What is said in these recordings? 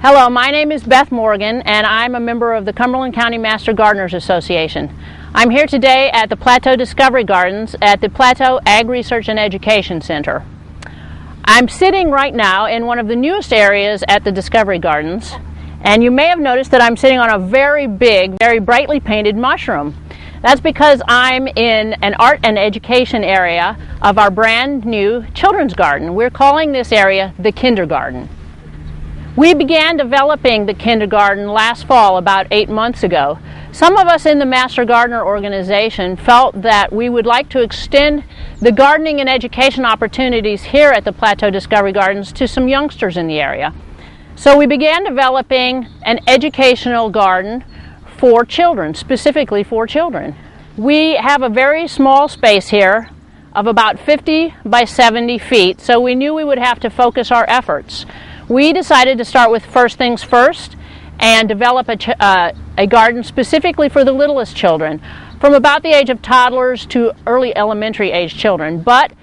Hello, my name is Beth Morgan and I'm a member of the Cumberland County Master Gardeners Association. I'm here today at the Plateau Discovery Gardens at the Plateau Ag Research and Education Center. I'm sitting right now in one of the newest areas at the Discovery Gardens, and you may have noticed that I'm sitting on a very big, very brightly painted mushroom. That's because I'm in an art and education area of our brand new children's garden. We're calling this area the KInderGarden. We began developing the KInderGarden last fall, about 8 months ago. Some of us in the Master Gardener organization felt that we would like to extend the gardening and education opportunities here at the Plateau Discovery Gardens to some youngsters in the area. So we began developing an educational garden for children, specifically for children. We have a very small space here of about 50 by 70 feet, so we knew we would have to focus our efforts. We decided to start with first things first and develop a garden specifically for the littlest children, from about the age of toddlers to early elementary age children. But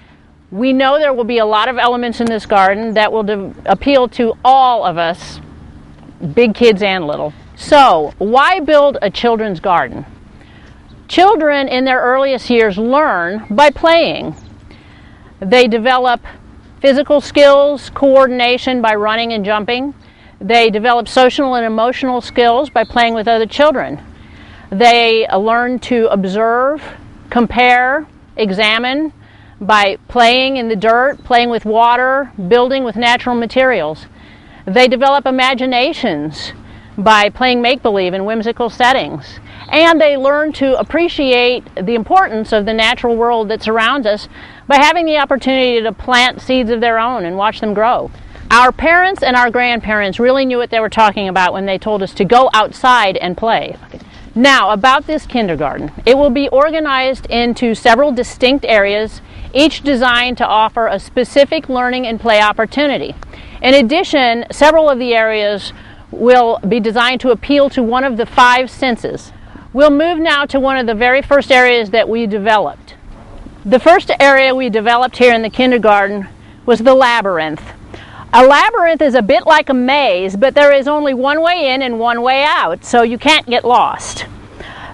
we know there will be a lot of elements in this garden that will appeal to all of us, big kids and little. So, why build a children's garden? Children in their earliest years learn by playing. They develop physical skills, coordination by running and jumping. They develop social and emotional skills by playing with other children. They learn to observe, compare, examine by playing in the dirt, playing with water, building with natural materials. They develop imaginations by playing make-believe in whimsical settings. And they learn to appreciate the importance of the natural world that surrounds us by having the opportunity to plant seeds of their own and watch them grow. Our parents and our grandparents really knew what they were talking about when they told us to go outside and play. Now, about this KInderGarden. It will be organized into several distinct areas, each designed to offer a specific learning and play opportunity. In addition, several of the areas will be designed to appeal to one of the 5 senses. We'll move now to one of the very first areas that we developed. The first area we developed here in the KInderGarden was the labyrinth. A labyrinth is a bit like a maze, but there is only one way in and one way out, so you can't get lost.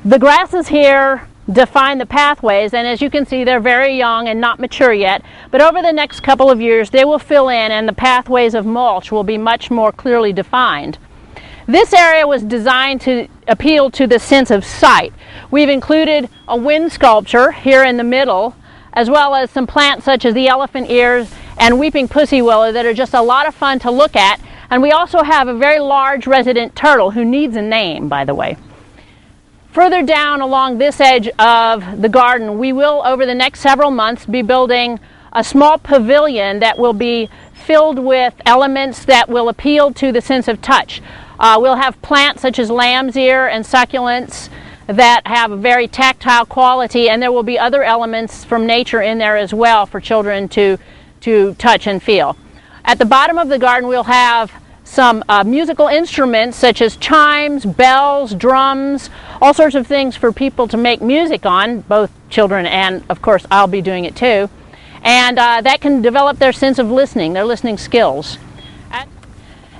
The grasses here define the pathways, and as you can see, they're very young and not mature yet, but over the next couple of years they will fill in and the pathways of mulch will be much more clearly defined. This area was designed to appeal to the sense of sight. We've included a wind sculpture here in the middle, as well as some plants such as the elephant ears and weeping pussy willow that are just a lot of fun to look at. And we also have a very large resident turtle who needs a name, by the way. Further down along this edge of the garden, we will, over the next several months, be building a small pavilion that will be filled with elements that will appeal to the sense of touch. We'll have plants such as lamb's ear and succulents that have a very tactile quality, and there will be other elements from nature in there as well for children to touch and feel. At the bottom of the garden we'll have some musical instruments such as chimes, bells, drums, all sorts of things for people to make music on, both children and of course I'll be doing it too, and that can develop their sense of listening, their listening skills.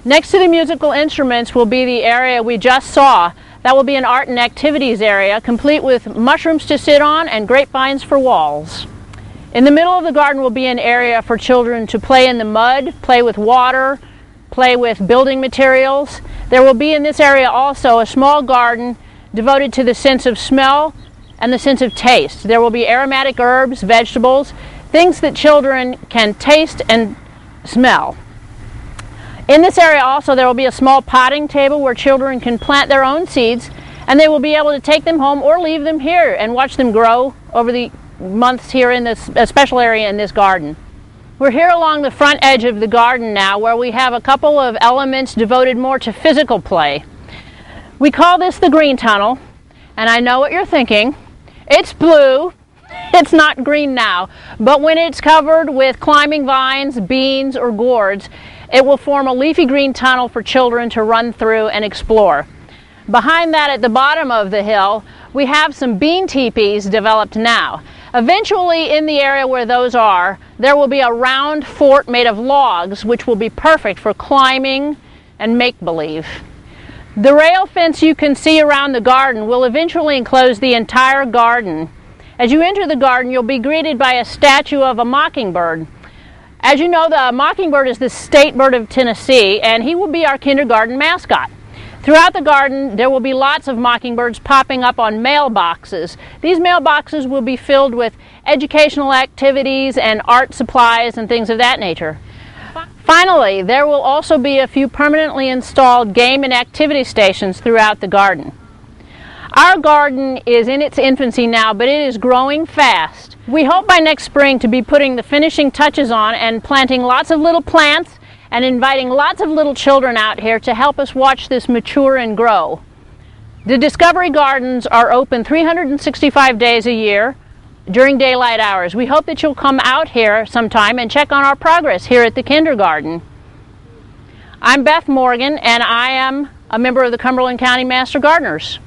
Next to the musical instruments will be the area we just saw. That will be an art and activities area, complete with mushrooms to sit on and grapevines for walls. In the middle of the garden will be an area for children to play in the mud, play with water, play with building materials. There will be in this area also a small garden devoted to the sense of smell and the sense of taste. There will be aromatic herbs, vegetables, things that children can taste and smell. In this area also there will be a small potting table where children can plant their own seeds, and they will be able to take them home or leave them here and watch them grow over the months here in this special area in this garden. We're here along the front edge of the garden now, where we have a couple of elements devoted more to physical play. We call this the green tunnel, and I know what you're thinking. It's blue. It's not green now, but when it's covered with climbing vines, beans, or gourds, it will form a leafy green tunnel for children to run through and explore. Behind that, at the bottom of the hill, we have some bean teepees developed now. Eventually, in the area where those are, there will be a round fort made of logs, which will be perfect for climbing, and make-believe. The rail fence you can see around the garden will eventually enclose the entire garden. As you enter the garden, you'll be greeted by a statue of a mockingbird. As you know, the mockingbird is the state bird of Tennessee, and he will be our kindergarten mascot. Throughout the garden, there will be lots of mockingbirds popping up on mailboxes. These mailboxes will be filled with educational activities and art supplies and things of that nature. Finally, there will also be a few permanently installed game and activity stations throughout the garden. Our garden is in its infancy now, but it is growing fast. We hope by next spring to be putting the finishing touches on and planting lots of little plants and inviting lots of little children out here to help us watch this mature and grow. The Discovery Gardens are open 365 days a year during daylight hours. We hope that you'll come out here sometime and check on our progress here at the kindergarten. I'm Beth Morgan, and I am a member of the Cumberland County Master Gardeners.